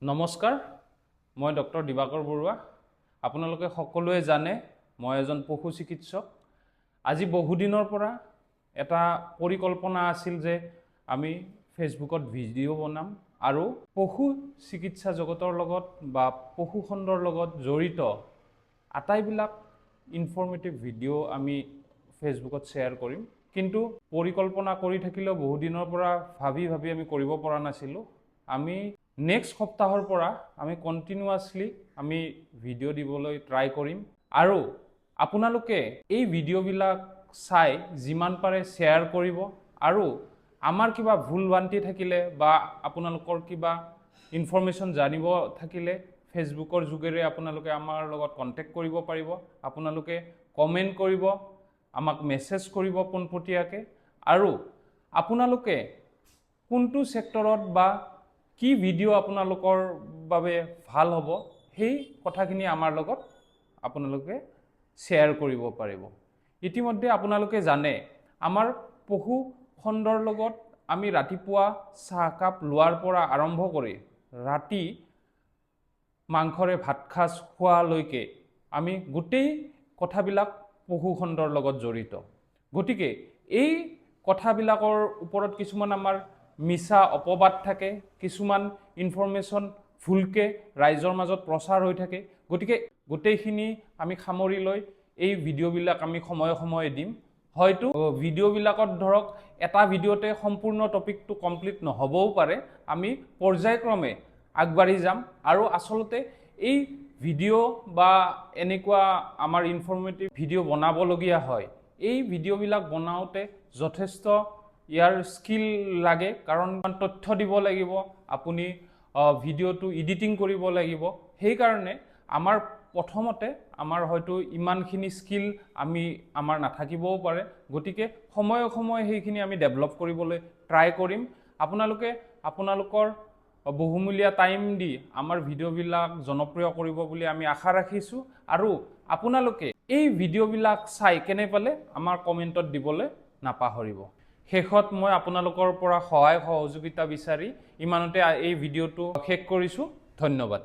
নমস্কাৰ, মই ডক্টৰ দিবাকৰ বৰুৱা। আপোনালোকে সকলোৱে জানে মই এজন পশু চিকিৎসক। আজি বহুদিনৰ পৰা এটা পৰিকল্পনা আছিল যে আমি ফেচবুকত ভিডিঅ' বনাম আৰু পশু চিকিৎসা জগতৰ লগত বা পশু খণ্ডৰ লগত জড়িত আটাইবিলাক ইনফৰ্মেটিভ ভিডিঅ' আমি ফেচবুকত শ্বেয়াৰ কৰিম। কিন্তু পৰিকল্পনা কৰি থাকিলেও বহুদিনৰ পৰা ভাবি আমি কৰিব পৰা নাছিলোঁ। আমি নেক্সট সপ্তাহৰ পৰা আমি কণ্টিনিউৱাছলি আমি ভিডিঅ' দিবলৈ ট্ৰাই কৰিম আৰু আপোনালোকে এই ভিডিঅ'বিলাক চাই যিমান পাৰে শ্বেয়াৰ কৰিব আৰু আমাৰ কিবা ভুল ভ্ৰান্তি থাকিলে বা আপোনালোকৰ কিবা ইনফৰমেশ্যন জানিব থাকিলে ফেচবুকৰ যোগেৰে আপোনালোকে আমাৰ লগত কণ্টেক্ট কৰিব পাৰিব। আপোনালোকে কমেণ্ট কৰিব, আমাক মেছেজ কৰিব পোনপটীয়াকৈ আৰু আপোনালোকে কোনটো ছেক্টৰত বা কি ভিডিঅ' আপোনালোকৰ বাবে ভাল হ'ব সেই কথাখিনি আমাৰ লগত আপোনালোকে শ্বেয়াৰ কৰিব পাৰিব। ইতিমধ্যে আপোনালোকে জানে আমাৰ পশু খণ্ডৰ লগত আমি ৰাতিপুৱা চাহকাপ লোৱাৰ পৰা আৰম্ভ কৰি ৰাতি মাংসৰে ভাত সাজ খোৱালৈকে আমি গোটেই কথাবিলাক পশু খণ্ডৰ লগত জড়িত। গতিকে এই কথাবিলাকৰ ওপৰত কিছুমান আমাৰ মিছা অপবাদ থাকে, কিছুমান ইনফৰমেশ্যন ভুলকৈ ৰাইজৰ মাজত প্ৰচাৰ হৈ থাকে। গতিকে গোটেইখিনি আমি সামৰি লৈ এই ভিডিঅ'বিলাক আমি সময়ে সময়ে দিম। হয়তো ভিডিঅ'বিলাকত ধৰক এটা ভিডিঅ'তে সম্পূৰ্ণ টপিকটো কমপ্লিট নহ'বও পাৰে। আমি পৰ্যায়ক্ৰমে আগবাঢ়ি যাম আৰু আচলতে এই ভিডিঅ' বা এনেকুৱা আমাৰ ইনফৰ্মেটিভ ভিডিঅ' বনাবলগীয়া হয়। এই ভিডিঅ'বিলাক বনাওঁতে যথেষ্ট ইয়াৰ স্কিল লাগে, কাৰণ তথ্য দিব লাগিব, আপুনি ভিডিঅ'টো এডিটিং কৰিব লাগিব। সেইকাৰণে আমাৰ প্ৰথমতে আমাৰ হয়তো ইমানখিনি স্কিল আমাৰ নাথাকিবও পাৰে। গতিকে সময়ে সময়ে সেইখিনি আমি ডেভেলপ কৰিবলৈ ট্ৰাই কৰিম। আপোনালোকে আপোনালোকৰ বহুমূলীয়া টাইম দি আমাৰ ভিডিঅ'বিলাক জনপ্ৰিয় কৰিব বুলি আমি আশা ৰাখিছোঁ আৰু আপোনালোকে এই ভিডিঅ'বিলাক চাই কেনে পালে আমাৰ কমেণ্টত দিবলৈ নাপাহৰিব। শেষত মই আপোনালোকৰ পৰা সহায় সহযোগিতা বিচাৰি ইমানতে এই ভিডিঅ'টো শেষ কৰিছোঁ। ধন্যবাদ।